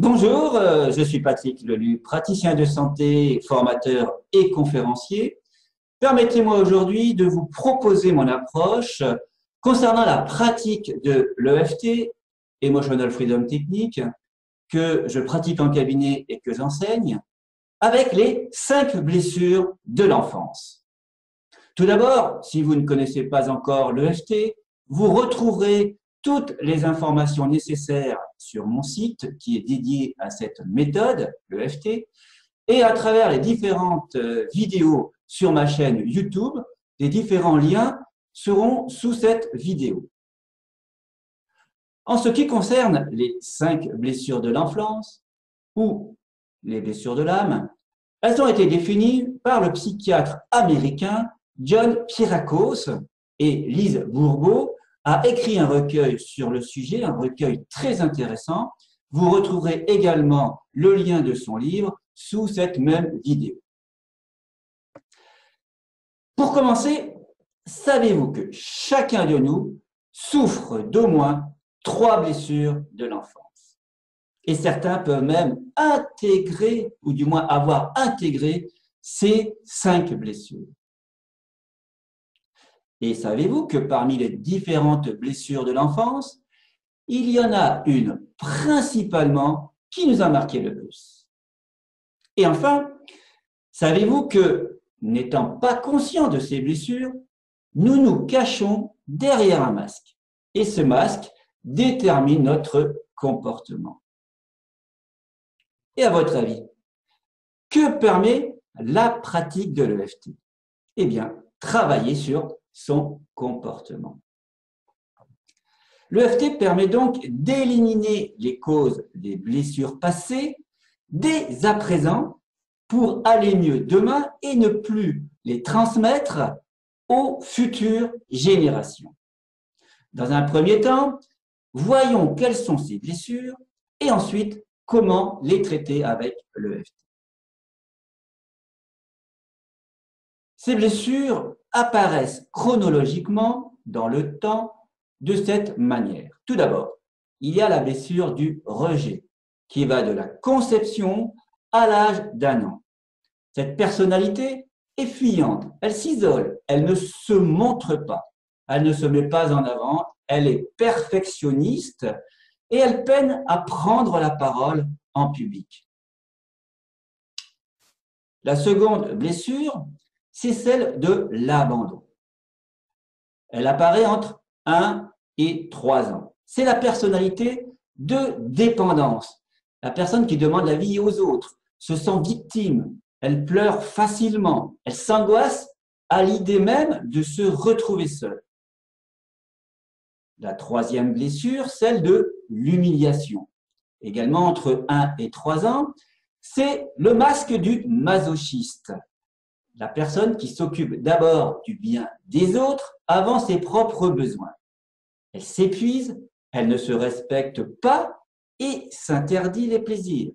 Bonjour, je suis Patrick Lelu, praticien de santé, formateur et conférencier. Permettez-moi aujourd'hui de vous proposer mon approche concernant la pratique de l'EFT, Emotional Freedom Technique, que je pratique en cabinet et que j'enseigne, avec les 5 blessures de l'enfance. Tout d'abord, si vous ne connaissez pas encore l'EFT, vous retrouverez toutes les informations nécessaires sur mon site qui est dédié à cette méthode, l'EFT, et à travers les différentes vidéos sur ma chaîne YouTube, les différents liens seront sous cette vidéo. En ce qui concerne les 5 blessures de l'enfance ou les blessures de l'âme, elles ont été définies par le psychiatre américain John Pierrakos, et Lise Bourbeau a écrit un recueil sur le sujet, un recueil très intéressant. Vous retrouverez également le lien de son livre sous cette même vidéo. Pour commencer, savez-vous que chacun de nous souffre d'au moins 3 blessures de l'enfance? Et certains peuvent même intégrer, ou du moins avoir intégré, ces 5 blessures. Et savez-vous que parmi les différentes blessures de l'enfance, il y en a une principalement qui nous a marqué le plus? Et enfin, savez-vous que, n'étant pas conscients de ces blessures, nous nous cachons derrière un masque. Et ce masque détermine notre comportement. Et à votre avis, que permet la pratique de l'EFT? Eh bien, travailler sur son comportement. L'EFT permet donc d'éliminer les causes des blessures passées dès à présent pour aller mieux demain et ne plus les transmettre aux futures générations. Dans un premier temps, voyons quelles sont ces blessures et ensuite comment les traiter avec l'EFT. Ces blessures apparaissent chronologiquement dans le temps de cette manière. Tout d'abord, il y a la blessure du rejet qui va de la conception à l'âge d'1 an. Cette personnalité est fuyante, elle s'isole, elle ne se montre pas, elle ne se met pas en avant, elle est perfectionniste et elle peine à prendre la parole en public. La seconde blessure, c'est celle de l'abandon. Elle apparaît entre 1 et 3 ans. C'est la personnalité de dépendance. La personne qui demande la vie aux autres, se sent victime, elle pleure facilement, elle s'angoisse à l'idée même de se retrouver seule. La troisième blessure, celle de l'humiliation. Également entre 1 et 3 ans, c'est le masque du masochiste. La personne qui s'occupe d'abord du bien des autres avant ses propres besoins. Elle s'épuise, elle ne se respecte pas et s'interdit les plaisirs.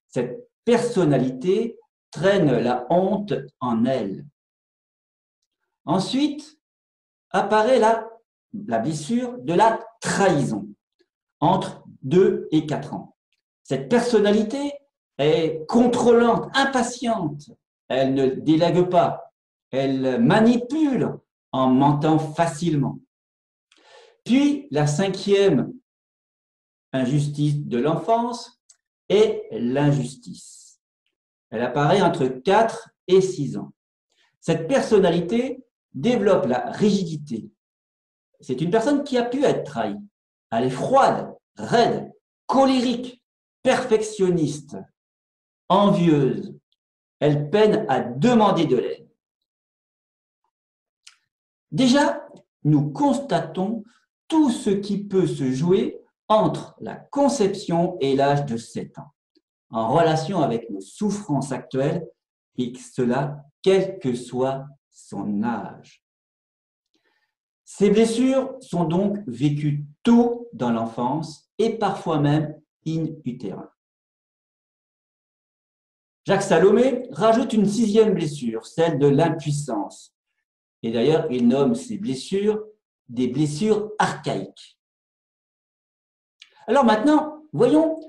Cette personnalité traîne la honte en elle. Ensuite, apparaît la blessure de la trahison, entre 2 et 4 ans. Cette personnalité est contrôlante, impatiente. Elle ne délègue pas, elle manipule en mentant facilement. Puis, la 5e injustice de l'enfance est l'injustice. Elle apparaît entre 4 et 6 ans. Cette personnalité développe la rigidité. C'est une personne qui a pu être trahie. Elle est froide, raide, colérique, perfectionniste, envieuse. Elle peine à demander de l'aide. Déjà, nous constatons tout ce qui peut se jouer entre la conception et l'âge de 7 ans, en relation avec nos souffrances actuelles, et cela, quel que soit son âge. Ces blessures sont donc vécues tôt dans l'enfance et parfois même in utero. Jacques Salomé rajoute une 6e blessure, celle de l'impuissance. Et d'ailleurs, il nomme ces blessures des blessures archaïques. Alors maintenant, voyons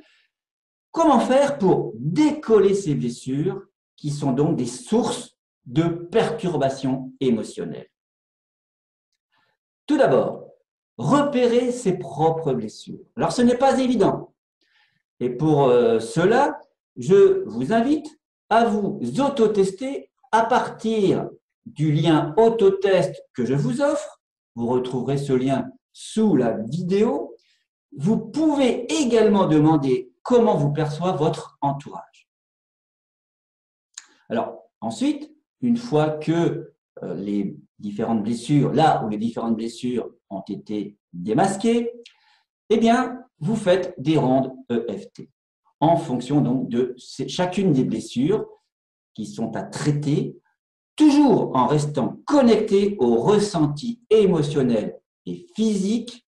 comment faire pour décoller ces blessures qui sont donc des sources de perturbations émotionnelles? Tout d'abord, repérer ses propres blessures. Alors, ce n'est pas évident. Et pour cela, je vous invite à vous autotester à partir du lien autotest que je vous offre. Vous retrouverez ce lien sous la vidéo. Vous pouvez également demander comment vous perçoit votre entourage. Alors, ensuite, une fois que les différentes blessures, là où les différentes blessures ont été démasquées, eh bien, vous faites des rondes EFT en fonction donc de chacune des blessures qui sont à traiter, toujours en restant connecté aux ressentis émotionnels et physiques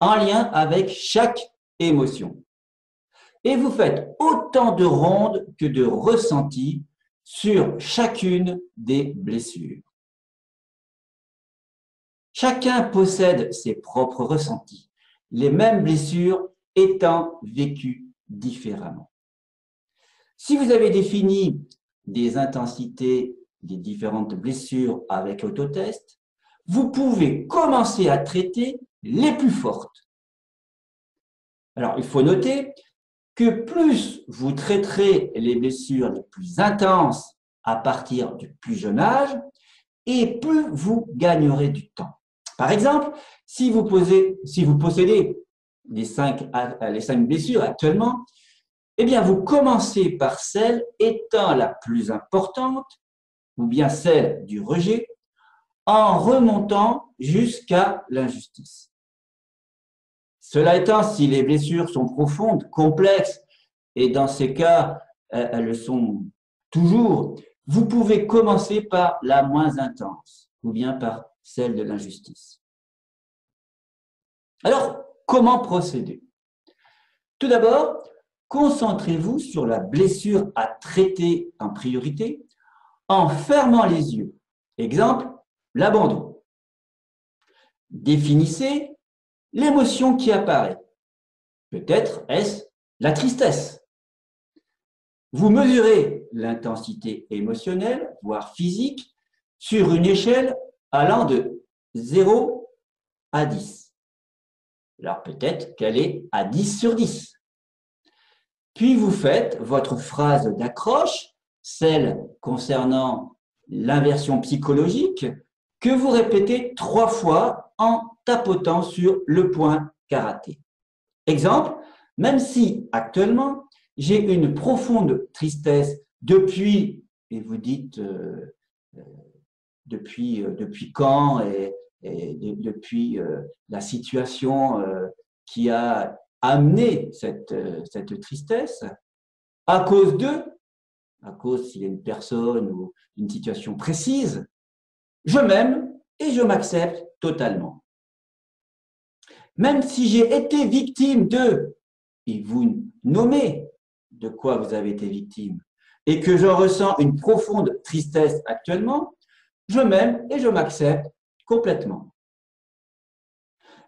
en lien avec chaque émotion. Et vous faites autant de rondes que de ressentis sur chacune des blessures. Chacun possède ses propres ressentis, les mêmes blessures étant vécues différemment. Si vous avez défini des intensités des différentes blessures avec l'autotest, vous pouvez commencer à traiter les plus fortes. Alors, il faut noter que plus vous traiterez les blessures les plus intenses à partir du plus jeune âge, et plus vous gagnerez du temps. Par exemple, si vous possédez les 5 blessures actuellement, eh bien, vous commencez par celle étant la plus importante, ou bien celle du rejet, en remontant jusqu'à l'injustice. Cela étant, si les blessures sont profondes, complexes, et dans ces cas, elles le sont toujours, vous pouvez commencer par la moins intense, ou bien par celle de l'injustice. Alors, comment procéder? Tout d'abord, concentrez-vous sur la blessure à traiter en priorité en fermant les yeux. Exemple, l'abandon. Définissez l'émotion qui apparaît. Peut-être est-ce la tristesse. Vous mesurez l'intensité émotionnelle, voire physique, sur une échelle allant de 0 à 10. Alors peut-être qu'elle est à 10 sur 10. Puis vous faites votre phrase d'accroche, celle concernant l'inversion psychologique, que vous répétez 3 fois en tapotant sur le point karaté. Exemple, même si actuellement j'ai une profonde tristesse depuis, et vous dites depuis quand et depuis la situation qui a amené cette tristesse, à cause s'il y a une personne ou une situation précise, je m'aime et je m'accepte totalement. Même si j'ai été victime de, et vous nommez de quoi vous avez été victime, et que j'en ressens une profonde tristesse actuellement, je m'aime et je m'accepte complètement.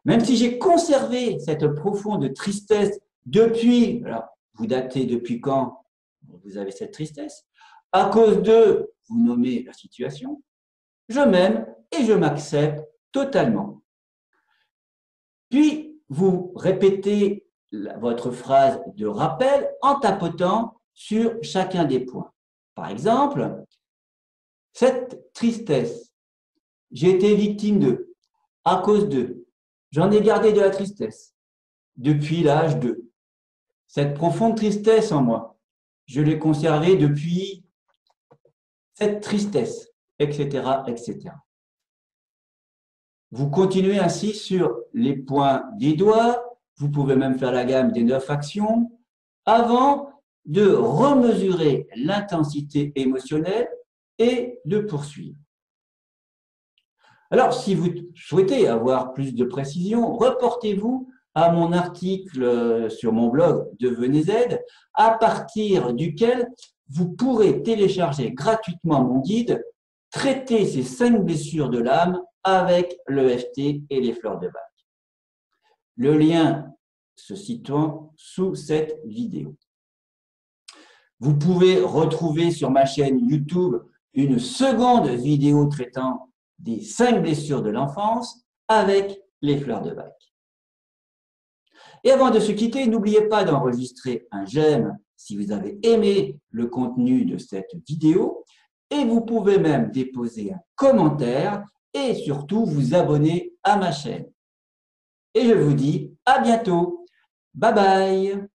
Même si j'ai conservé cette profonde tristesse depuis, alors vous datez depuis quand vous avez cette tristesse, à cause de, vous nommez la situation, je m'aime et je m'accepte totalement. Puis, vous répétez votre phrase de rappel en tapotant sur chacun des points. Par exemple, cette tristesse, j'ai été victime de, à cause de, j'en ai gardé de la tristesse depuis l'âge de. Cette profonde tristesse en moi, je l'ai conservée depuis cette tristesse, etc., etc. Vous continuez ainsi sur les points des doigts, vous pouvez même faire la gamme des 9 actions, avant de remesurer l'intensité émotionnelle et de poursuivre. Alors, si vous souhaitez avoir plus de précision, reportez-vous à mon article sur mon blog Devenez Z, à partir duquel vous pourrez télécharger gratuitement mon guide « Traiter ces 5 blessures de l'âme avec l'EFT et les fleurs de Bach ». Le lien se situant sous cette vidéo. Vous pouvez retrouver sur ma chaîne YouTube une seconde vidéo traitant des 5 blessures de l'enfance avec les fleurs de bac. Et avant de se quitter, n'oubliez pas d'enregistrer un j'aime si vous avez aimé le contenu de cette vidéo et vous pouvez même déposer un commentaire et surtout vous abonner à ma chaîne. Et je vous dis à bientôt. Bye bye.